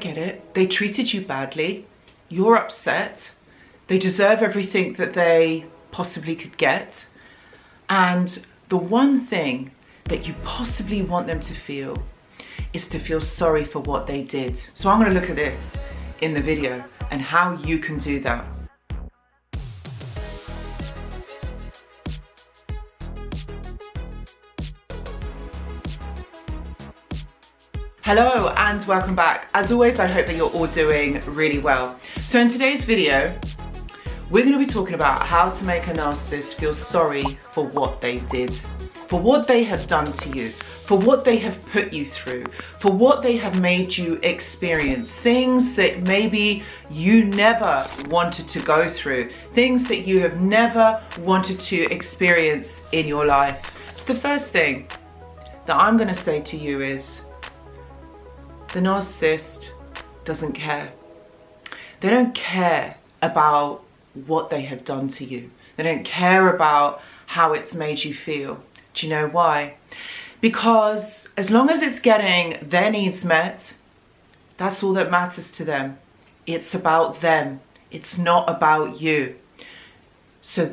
get it. They treated you badly. You're upset. They deserve everything that they possibly could get. And the one thing that you possibly want them to feel is to feel sorry for what they did. So I'm going to look at this in the video and how you can do that. Hello and welcome back. As always, I hope that you're all doing really well. So in today's video, we're going to be talking about how to make a narcissist feel sorry for what they did, for what they have done to you, for what they have put you through, for what they have made you experience, things that maybe you never wanted to go through, things that you have never wanted to experience in your life. So the first thing that I'm going to say to you is, the narcissist doesn't care. They don't care about what they have done to you. They don't care about how it's made you feel. Do you know why? Because as long as it's getting their needs met, that's all that matters to them. It's about them. It's not about you. So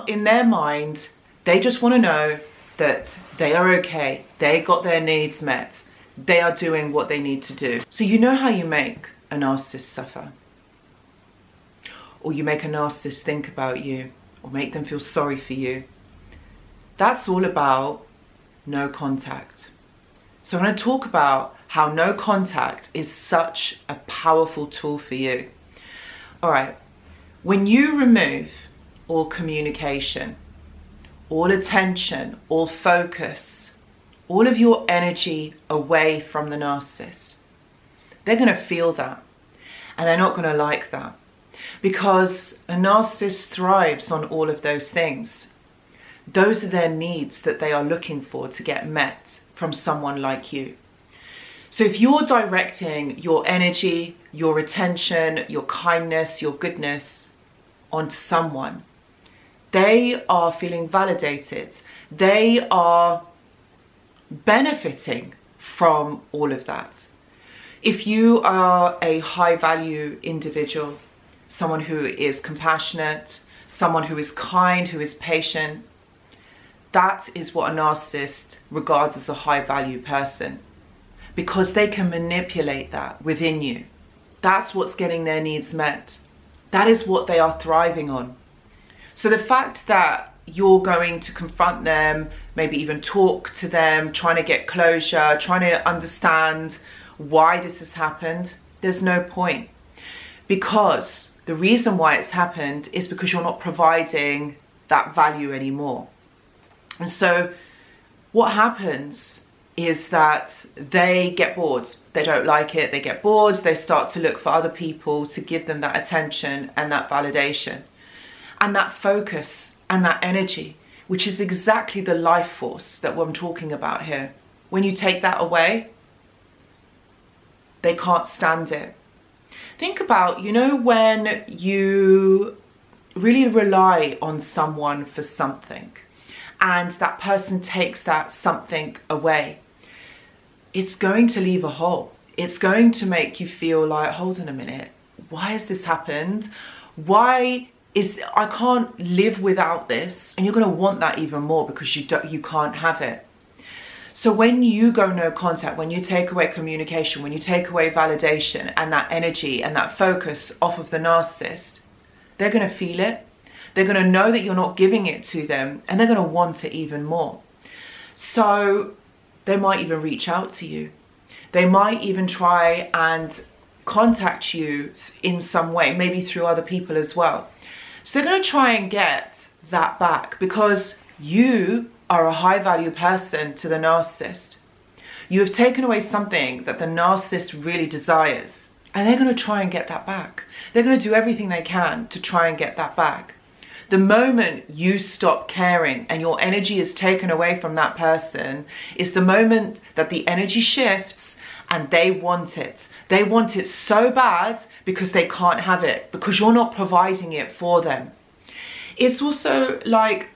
in their mind, they just want to know that they are okay. They got their needs met. They are doing what they need to do. So you know how you make a narcissist suffer? Or you make a narcissist think about you, or make them feel sorry for you. That's all about no contact. So I'm going to talk about how no contact is such a powerful tool for you. All right, when you remove all communication, all attention, all focus, all of your energy away from the narcissist, they're going to feel that, and they're not going to like that, because a narcissist thrives on all of those things. Those are their needs that they are looking for to get met from someone like you. So if you're directing your energy, your attention, your kindness, your goodness onto someone, they are feeling validated. They are benefiting from all of that. If you are a high value individual, someone who is compassionate, someone who is kind, who is patient, that is what a narcissist regards as a high value person, because they can manipulate that within you. That's what's getting their needs met. That is what they are thriving on. So the fact that you're going to confront them, maybe even talk to them, trying to get closure, trying to understand why this has happened, there's no point. Because the reason why it's happened is because you're not providing that value anymore. And so what happens is that they get bored. They don't like it, they get bored, they start to look for other people to give them that attention and that validation and that focus and that energy, which is exactly the life force that I'm talking about here. When you take that away, they can't stand it. Think about, you know, when you really rely on someone for something and that person takes that something away, it's going to leave a hole. It's going to make you feel like, hold on a minute, why has this happened? I can't live without this, and you're going to want that even more because you can't have it. So when you go no contact, when you take away communication, when you take away validation and that energy and that focus off of the narcissist, they're going to feel it. They're going to know that you're not giving it to them, and they're going to want it even more. So they might even reach out to you. They might even try and contact you in some way, maybe through other people as well. So they're going to try and get that back because you are a high value person to the narcissist. You have taken away something that the narcissist really desires, and they're going to try and get that back. They're going to do everything they can to try and get that back. The moment you stop caring and your energy is taken away from that person is the moment that the energy shifts and they want it. They want it so bad because they can't have it, because you're not providing it for them. It's also like,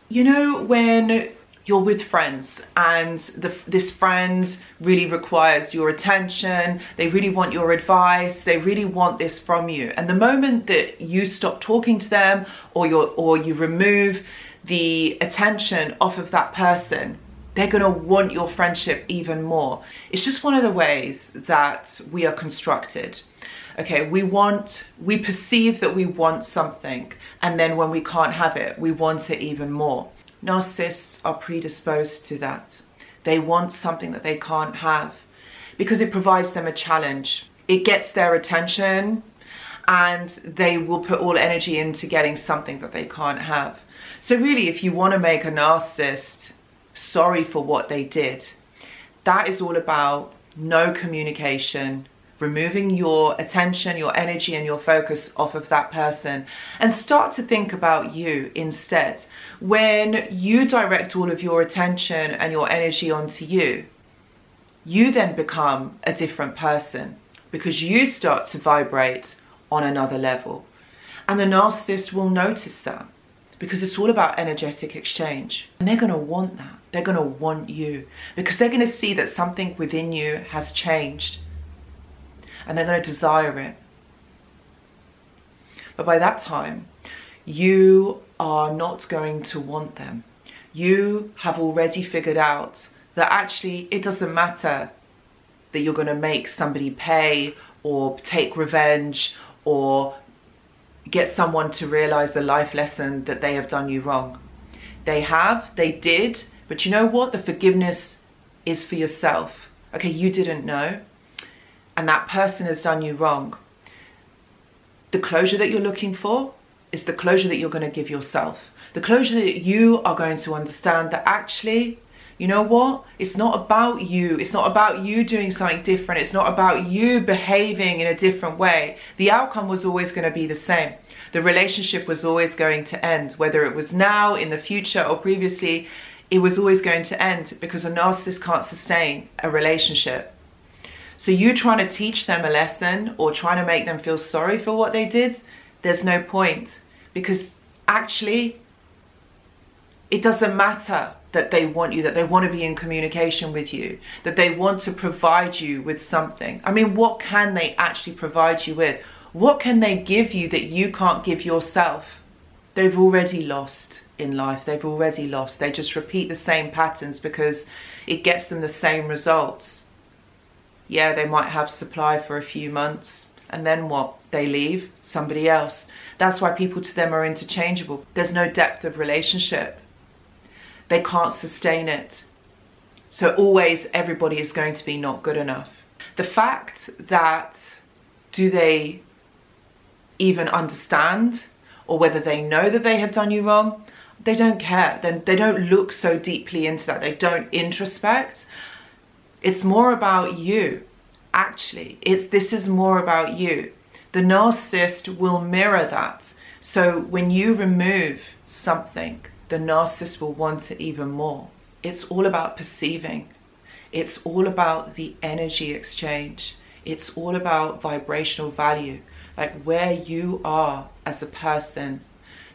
you know, when you're with friends and this friend really requires your attention, they really want your advice, they really want this from you. And the moment that you stop talking to them, or you remove the attention off of that person, they're going to want your friendship even more. It's just one of the ways that we are constructed. Okay, we perceive that we want something, and then when we can't have it, we want it even more. Narcissists are predisposed to that. They want something that they can't have because it provides them a challenge. It gets their attention, and they will put all energy into getting something that they can't have. So really, if you want to make a narcissist sorry for what they did, that is all about no communication, removing your attention, your energy, and your focus off of that person, and start to think about you instead. When you direct all of your attention and your energy onto you, you then become a different person because you start to vibrate on another level. And the narcissist will notice that because it's all about energetic exchange. And they're going to want that. They're going to want you because they're going to see that something within you has changed. And they're going to desire it. But by that time, you are not going to want them. You have already figured out that actually it doesn't matter that you're going to make somebody pay or take revenge or get someone to realize the life lesson that they have done you wrong. They did, but you know what? The forgiveness is for yourself. Okay, you didn't know. And that person has done you wrong. The closure that you're looking for is the closure that you're going to give yourself. The closure that you are going to understand that actually, you know what? It's not about you. It's not about you doing something different. It's not about you behaving in a different way. The outcome was always going to be the same. The relationship was always going to end, whether it was now, in the future, or previously, it was always going to end because a narcissist can't sustain a relationship. So you trying to teach them a lesson or trying to make them feel sorry for what they did, there's no point, because actually it doesn't matter that they want you, that they want to be in communication with you, that they want to provide you with something. I mean, what can they actually provide you with? What can they give you that you can't give yourself? They've already lost in life. They've already lost. They just repeat the same patterns because it gets them the same results. Yeah, they might have supply for a few months, and then what? They leave, somebody else. That's why people to them are interchangeable. There's no depth of relationship. They can't sustain it. So always everybody is going to be not good enough. The fact that do they even understand, or whether they know that they have done you wrong, they don't care. They don't look so deeply into that. They don't introspect. It's more about you. Actually, this is more about you. The narcissist will mirror that. So when you remove something, the narcissist will want it even more. It's all about perceiving. It's all about the energy exchange. It's all about vibrational value, like where you are as a person.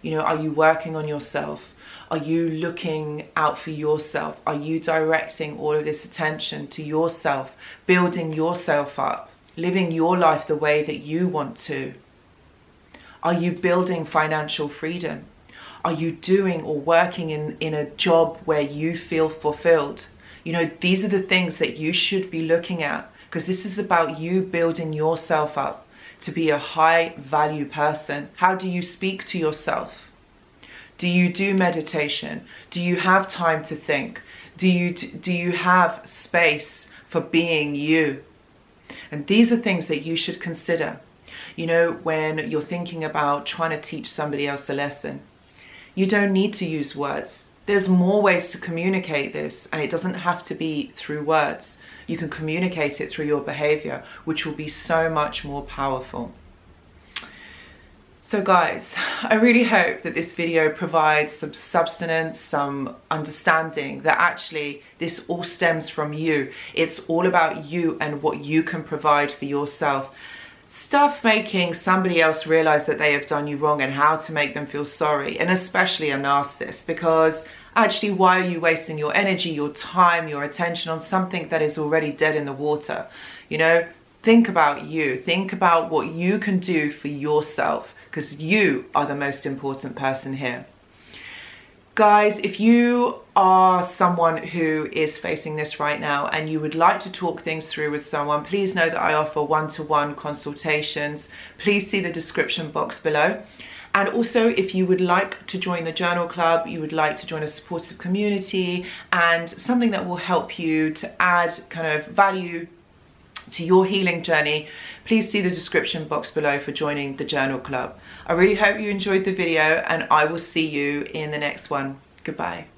You know, are you working on yourself? Are you looking out for yourself? Are you directing all of this attention to yourself, building yourself up, living your life the way that you want to? Are you building financial freedom? Are you doing or working in a job where you feel fulfilled? You know, these are the things that you should be looking at, because this is about you building yourself up to be a high value person. How do you speak to yourself? Do you do meditation? Do you have time to think? Do you have space for being you? And these are things that you should consider, you know, when you're thinking about trying to teach somebody else a lesson. You don't need to use words. There's more ways to communicate this, and it doesn't have to be through words. You can communicate it through your behavior, which will be so much more powerful. So guys, I really hope that this video provides some substance, some understanding that actually this all stems from you. It's all about you and what you can provide for yourself. Stuff making somebody else realize that they have done you wrong and how to make them feel sorry, and especially a narcissist, because Actually, why are you wasting your energy, your time, your attention on something that is already dead in the water? You know, think about you. Think about what you can do for yourself, because you are the most important person here. Guys, if you are someone who is facing this right now and you would like to talk things through with someone, please know that I offer one-to-one consultations. Please see the description box below. And also, if you would like to join the journal club, you would like to join a supportive community and something that will help you to add kind of value to your healing journey, please see the description box below for joining the journal club. I really hope you enjoyed the video, and I will see you in the next one. Goodbye.